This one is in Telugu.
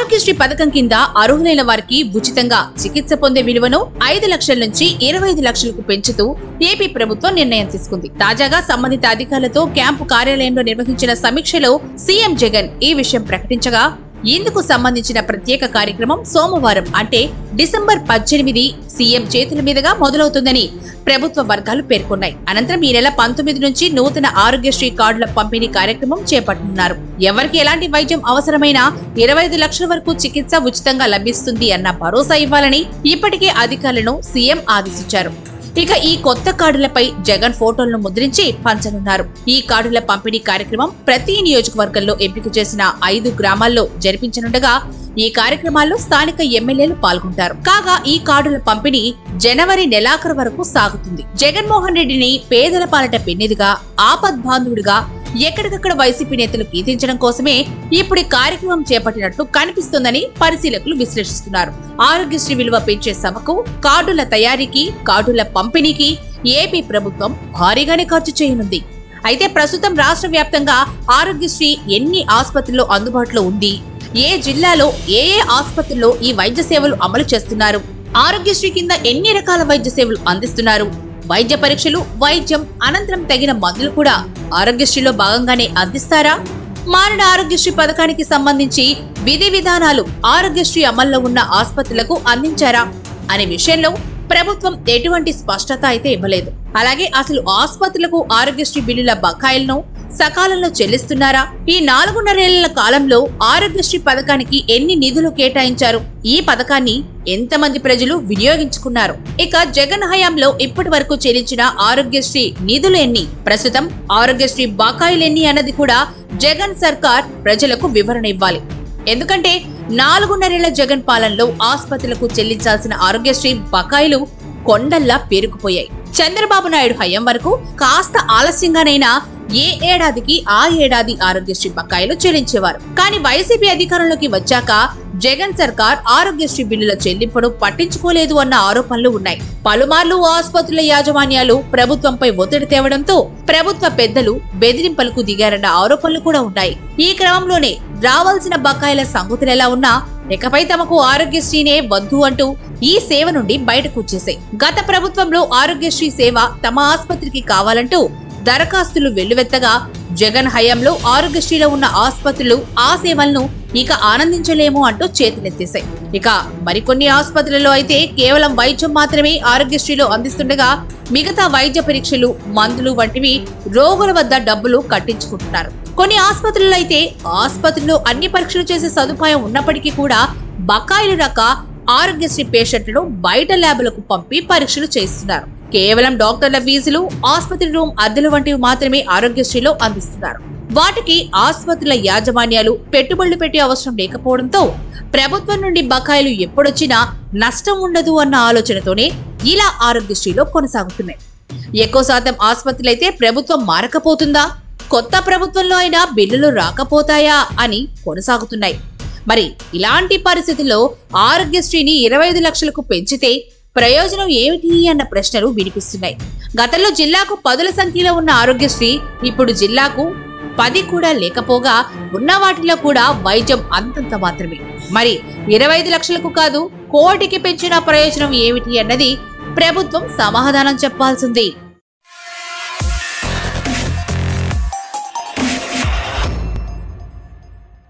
ఆరోగ్యశ్రీ పథకం కింద అర్హులైన వారికి ఉచితంగా చికిత్స పొందే విలువను 5 లక్షల నుంచి 25 లక్షలకు పెంచుతూ ఏపీ ప్రభుత్వం నిర్ణయం తీసుకుంది. తాజాగా సంబంధిత అధికారులతో క్యాంపు కార్యాలయంలో నిర్వహించిన సమీక్షలో సీఎం జగన్ ఈ విషయం ప్రకటించగా, ఇందుకు సంబంధించిన ప్రత్యేక కార్యక్రమం సోమవారం అంటే డిసెంబర్ 18 సీఎం చేతుల మీదుగా మొదలవుతుందని ప్రభుత్వ వర్గాలు పేర్కొన్నాయి. అనంతరం ఈ నెల 19 నుంచి నూతన ఆరోగ్యశ్రీ కార్డుల పంపిణీ కార్యక్రమం చేపట్టనున్నారు. ఎవరికి ఎలాంటి వైద్యం అవసరమైనా 25 లక్షల వరకు చికిత్స ఉచితంగా లభిస్తుంది అన్న భరోసా ఇవ్వాలని ఇప్పటికే అధికారులను సీఎం ఆదేశించారు. ఇక ఈ కొత్త కార్డులపై జగన్ ఫోటోలను ముద్రించి పంచనున్నారు. ఈ కార్డుల పంపిణీ కార్యక్రమం ప్రతి నియోజకవర్గంలో ఎంపిక చేసిన 5 గ్రామాల్లో జరిపించనుండగా ఈ కార్యక్రమాల్లో స్థానిక ఎమ్మెల్యేలు పాల్గొంటారు. కాగా ఈ కార్డుల పంపిణీ జనవరి నెలాఖరు వరకు సాగుతుంది. జగన్మోహన్ రెడ్డిని పేదల పాలట పెన్నిదిగా, ఆపద్బాంధవుడిగా ఎక్కడికక్కడ వైసీపీ నేతలు కీర్తించడం కోసమే ఇప్పుడు కార్యక్రమం చేపట్టినట్లు కనిపిస్తోందని పరిశీలకులు విశ్లేషిస్తున్నారు. ఆరోగ్యశ్రీ విలువ పెంచే సభకు, కార్డుల తయారీకి, కార్డుల పంపిణీకి ఏపీ ప్రభుత్వం భారీగానే ఖర్చు చేయనుంది. అయితే ప్రస్తుతం రాష్ట్ర వ్యాప్తంగా ఆరోగ్యశ్రీ ఎన్ని ఆసుపత్రుల్లో అందుబాటులో ఉంది, ఏ జిల్లాలో ఏ ఆసుపత్రుల్లో ఈ వైద్య సేవలు అమలు చేస్తున్నారు, ఆరోగ్యశ్రీ కింద ఎన్ని రకాల వైద్య సేవలు అందిస్తున్నారు, వైద్య పరీక్షలు, వైద్యం అనంతరం తగిన మందులు కూడా ఆరోగ్యశ్రీలో భాగంగానే అందిస్తారా, మారిన ఆరోగ్యశ్రీ పథకానికి సంబంధించి విధి విధానాలు ఆరోగ్యశ్రీ అమల్లో ఉన్న ఆసుపత్రులకు అందించారా అనే విషయంలో ప్రభుత్వం ఎటువంటి స్పష్టత అయితే ఇవ్వలేదు. అలాగే అసలు ఆసుపత్రులకు ఆరోగ్యశ్రీ బిల్లుల బకాయిలను సకాలంలో చెల్లిస్తున్నారా, ఈ 4.5 కాలంలో ఆరోగ్యశ్రీ పథకానికి ఎన్ని నిధులు కేటాయించారు, ఈ పథకాన్ని ఎంతమంది ప్రజలు వినియోగించుకున్నారు, ఇక జగన్ హయాంలో ఇప్పటి వరకు చెల్లించిన ఆరోగ్యశ్రీ నిధులు ఎన్ని, ప్రస్తుతం ఆరోగ్యశ్రీ బకాయిలు ఎన్ని అన్నది కూడా జగన్ సర్కార్ ప్రజలకు వివరణ ఇవ్వాలి. ఎందుకంటే 4.5 జగన్ పాలనలో ఆసుపత్రులకు చెల్లించాల్సిన ఆరోగ్యశ్రీ బకాయిలు కొండల్లా పేరుకుపోయాయి. చంద్రబాబు నాయుడు హయాం వరకు కాస్త ఆలస్యంగానైనా ఏ ఏడాదికి ఆ ఏడాది ఆరోగ్యశ్రీ బకాయిలు చెల్లించేవారు. కానీ వైసీపీ అధికారంలోకి వచ్చాక జగన్ సర్కార్ ఆరోగ్యశ్రీ బిల్లుల చెల్లింపును పట్టించుకోలేదు అన్న ఆరోపణలు ఉన్నాయి. పలుమార్లు ఆసుపత్రుల యాజమాన్యాలు ప్రభుత్వంపై ఒత్తిడి తేవడంతో ప్రభుత్వ పెద్దలు బెదిరింపులకు దిగారన్న ఆరోపణలు కూడా ఉన్నాయి. ఈ క్రమంలోనే రావాల్సిన బకాయిల సంగతులెలా ఉన్నా ఇకపై తమకు ఆరోగ్యశ్రీనే వద్దు అంటూ ఈ సేవ నుండి బయటకు వచ్చేసాయి. గత ప్రభుత్వంలో ఆరోగ్యశ్రీ సేవ తమ ఆసుపత్రికి కావాలంటూ దరఖాస్తులు వెల్లువెత్తగా జగన్ హయాంలో ఆరోగ్యశ్రీలో ఉన్న ఆసుపత్రులు ఆ సేవలను ఇక ఆనందించలేము అంటూ చేతులెత్తేశాయి. ఇక మరికొన్ని ఆసుపత్రులలో అయితే కేవలం వైద్యం మాత్రమే ఆరోగ్యశ్రీలో అందిస్తుండగా మిగతా వైద్య పరీక్షలు, మందులు వంటివి రోగుల వద్ద డబ్బులు కట్టించుకుంటున్నారు. కొన్ని ఆసుపత్రుల్లో అయితే ఆసుపత్రిలో అన్ని పరీక్షలు చేసే సదుపాయం ఉన్నప్పటికీ కూడా బకాయిలు రాక ఆరోగ్యశ్రీ పేషెంట్లను బయట ల్యాబులకు పంపి పరీక్షలు చేస్తున్నారు. కేవలం డాక్టర్ల ఫీజులు, ఆసుపత్రి రూమ్ అద్దెలు వంటివి మాత్రమే ఆరోగ్యశ్రీలో అందిస్తున్నారు. వాటికి ఆసుపత్రుల యాజమాన్యాలు పెట్టుబడులు పెట్టే అవసరం లేకపోవడంతో ప్రభుత్వం నుండి బకాయిలు ఎప్పుడొచ్చినా నష్టం ఉండదు అన్న ఆలోచనతోనే ఇలా ఆరోగ్యశ్రీలో కొనసాగుతున్నాయి. ఎక్కువ శాతం ఆసుపత్రులైతే ప్రభుత్వం మారకపోతుందా, కొత్త ప్రభుత్వంలో అయినా బిల్లులు రాకపోతాయా అని కొనసాగుతున్నాయి. మరి ఇలాంటి పరిస్థితుల్లో ఆరోగ్యశ్రీని 25 లక్షలకు పెంచితే ప్రయోజనం ఏమిటి అన్న ప్రశ్నలు వినిపిస్తున్నాయి. గతంలో జిల్లాకు 10ల సంఖ్యలో ఉన్న ఆరోగ్యశ్రీ ఇప్పుడు జిల్లాకు 10 కూడా లేకపోగా ఉన్న వాటిలో కూడా వైద్యం అంతంత మాత్రమే. మరి 25 లక్షలకు కాదు, కోటికి పెంచిన ప్రయోజనం ఏమిటి అన్నది ప్రభుత్వం సమాధానం చెప్పాల్సింది.